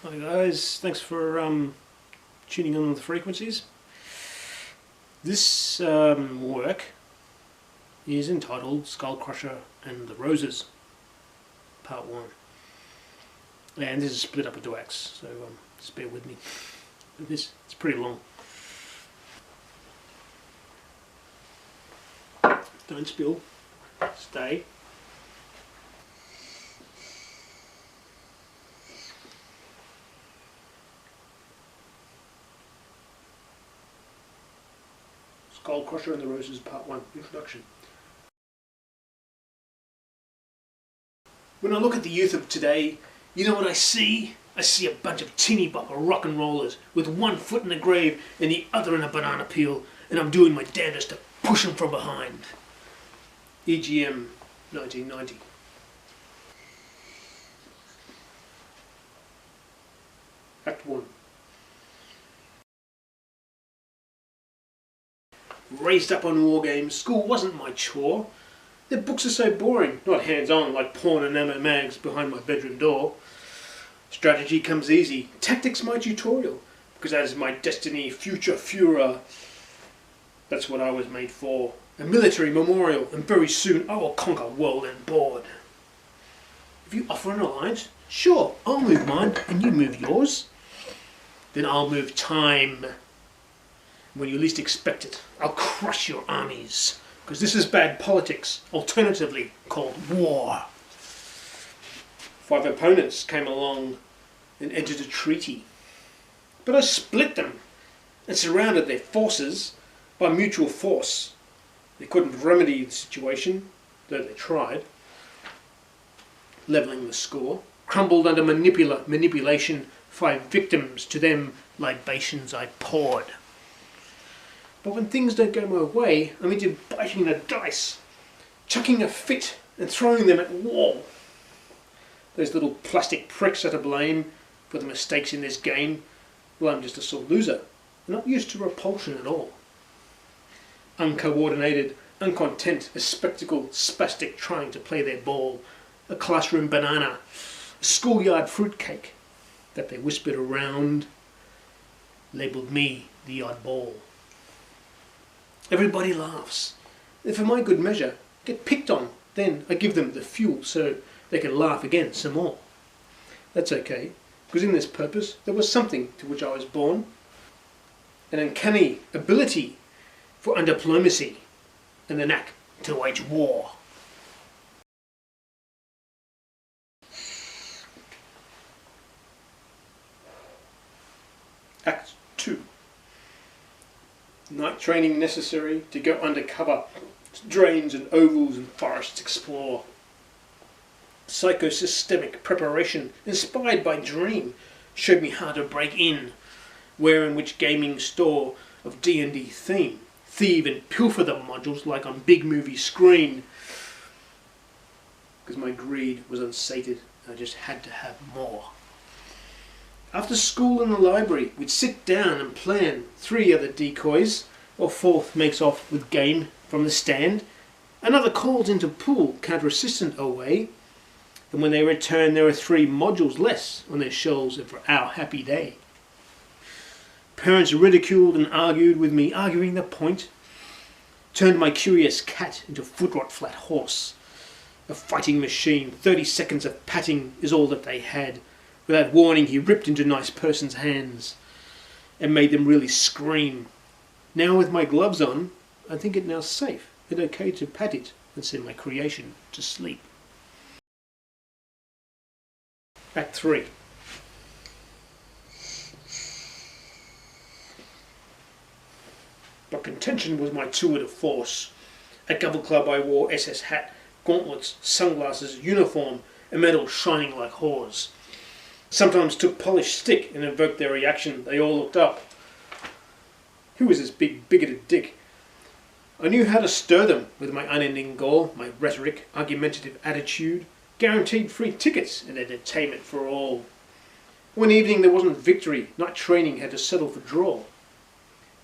Hi guys, thanks for tuning in on the frequencies. This work is entitled Skullcrusher and the Roses, Part 1. And this is split up into acts, so just bear with me. It's pretty long. Don't spill. Stay. Skullcrusher and the Roses, Part 1, Introduction. When I look at the youth of today, you know what I see? I see a bunch of tinny bopper rock and rollers with one foot in the grave and the other in a banana peel, and I'm doing my damnedest to push them from behind. EGM 1990. Act 1. Raised up on wargames, school wasn't my chore. Their books are so boring, not hands-on like porn and ammo mags behind my bedroom door. Strategy comes easy, tactics my tutorial, because that is my destiny, future fuhrer. That's what I was made for. A military memorial, and very soon I will conquer world and board. If you offer an alliance, sure, I'll move mine and you move yours. Then I'll move time. When you least expect it, I'll crush your armies, because this is bad politics, alternatively called war. 5 opponents came along and entered a treaty, but I split them and surrounded their forces by mutual force. They couldn't remedy the situation, though they tried. Levelling the score, crumbled under manipulation, 5 victims, to them libations I poured. But when things don't go my way, I'm into biting the dice, chucking a fit and throwing them at wall. Those little plastic pricks are to blame for the mistakes in this game. Well, I'm just a sore loser, not used to repulsion at all. Uncoordinated, uncontent, a spectacle, spastic trying to play their ball, a classroom banana, a schoolyard fruitcake that they whispered around, labelled me the oddball. Everybody laughs. And for my good measure, get picked on. Then I give them the fuel so they can laugh again some more. That's okay, because in this purpose there was something to which I was born. An uncanny ability for undiplomacy and the knack to wage war. Act 2. Night training necessary to go undercover, drains and ovals and forests explore. Psychosystemic preparation inspired by dream showed me how to break in, where and which gaming store of D&D theme, thieve and pilfer the modules like on big movie screen, because my greed was unsated and I just had to have more. After school in the library, we'd sit down and plan 3 other decoys, while 4th makes off with game from the stand. Another calls into pool, counter-assistant away, and when they return there are 3 modules less on their shelves for our happy day. Parents ridiculed and argued with me, arguing the point. Turned my curious cat into footrot flat horse. A fighting machine, 30 seconds of patting is all that they had. Without warning, he ripped into nice person's hands and made them really scream. Now with my gloves on, I think it now safe and okay to pat it and send my creation to sleep. Act 3. But contention was my tour de force. At Gavel Club I wore SS hat, gauntlets, sunglasses, uniform, and medals shining like whores. Sometimes took polished stick and invoked their reaction. They all looked up. Who was this big bigoted dick? I knew how to stir them with my unending gall, my rhetoric, argumentative attitude, guaranteed free tickets and entertainment for all. One evening there wasn't victory, night training had to settle for draw.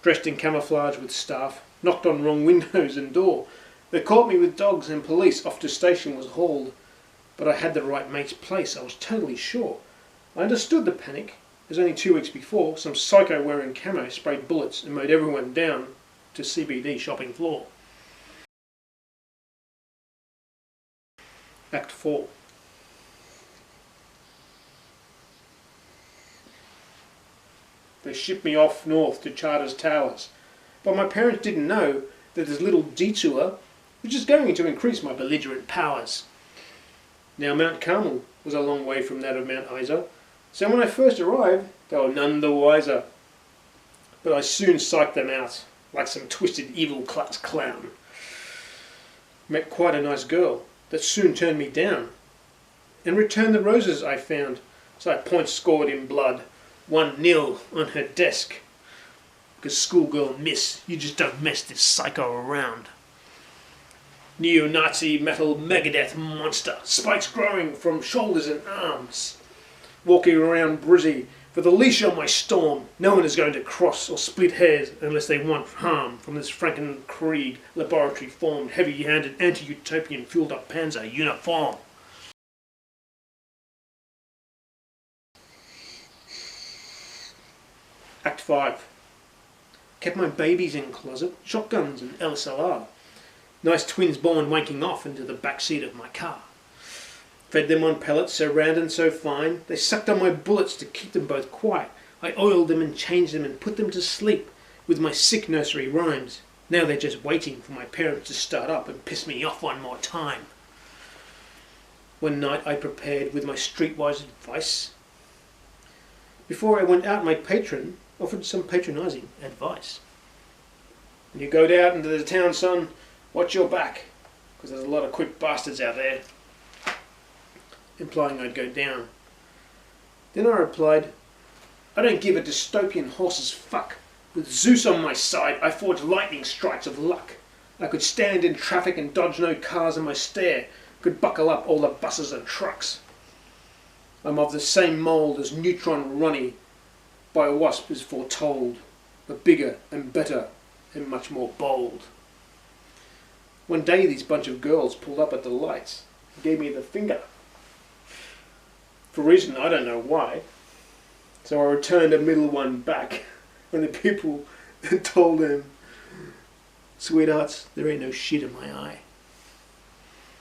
Dressed in camouflauge with staff, knocked on wrong windows and door. They caught me with dogs and police, off to station was hauled. But I had the right mate's place, I was totally sure. I understood the panic, as only 2 weeks before, some psycho wearing camo sprayed bullets and mowed everyone down to CBD shopping floor. Act 4. They shipped me off north to Charters Towers, but my parents didn't know that this little detour was just going to increase my belligerent powers. Now Mount Carmel was a long way from that of Mount Isa, so when I first arrived they were none the wiser. But I soon psyched them out, like some twisted evil class clown. Met quite a nice girl that soon turned me down, and returned the roses I found, so I points scored in blood, 1-0 on her desk. Because schoolgirl miss, you just don't mess this psycho around. Neo-Nazi metal Megadeth monster, spikes growing from shoulders and arms. Walking around Brizzy, for the leash on my storm, no one is going to cross or split hairs unless they want harm from this Frankenstein laboratory-formed, heavy-handed, anti-utopian, fueled-up panzer uniform. Act 5. Kept my babies in closet, shotguns and LSLR. Nice twins born wanking off into the back seat of my car. Fed them on pellets so round and so fine, they sucked on my bullets to keep them both quiet. I oiled them and changed them and put them to sleep with my sick nursery rhymes. Now they're just waiting for my parents to start up and piss me off one more time. One night I prepared with my streetwise advice. Before I went out, my patron offered some patronising advice. When you go out into the town, son, watch your back, because there's a lot of quick bastards out there. Implying I'd go down. Then I replied, I don't give a dystopian horse's fuck. With Zeus on my side, I forge lightning strikes of luck. I could stand in traffic and dodge no cars in my stare, could buckle up all the buses and trucks. I'm of the same mould as Neutron Ronnie, by WASP is foretold, but bigger and better and much more bold. One day these bunch of girls pulled up at the lights and gave me the finger. For a reason I don't know why. So I returned a middle one back when the people told them, sweethearts, there ain't no shit in my eye.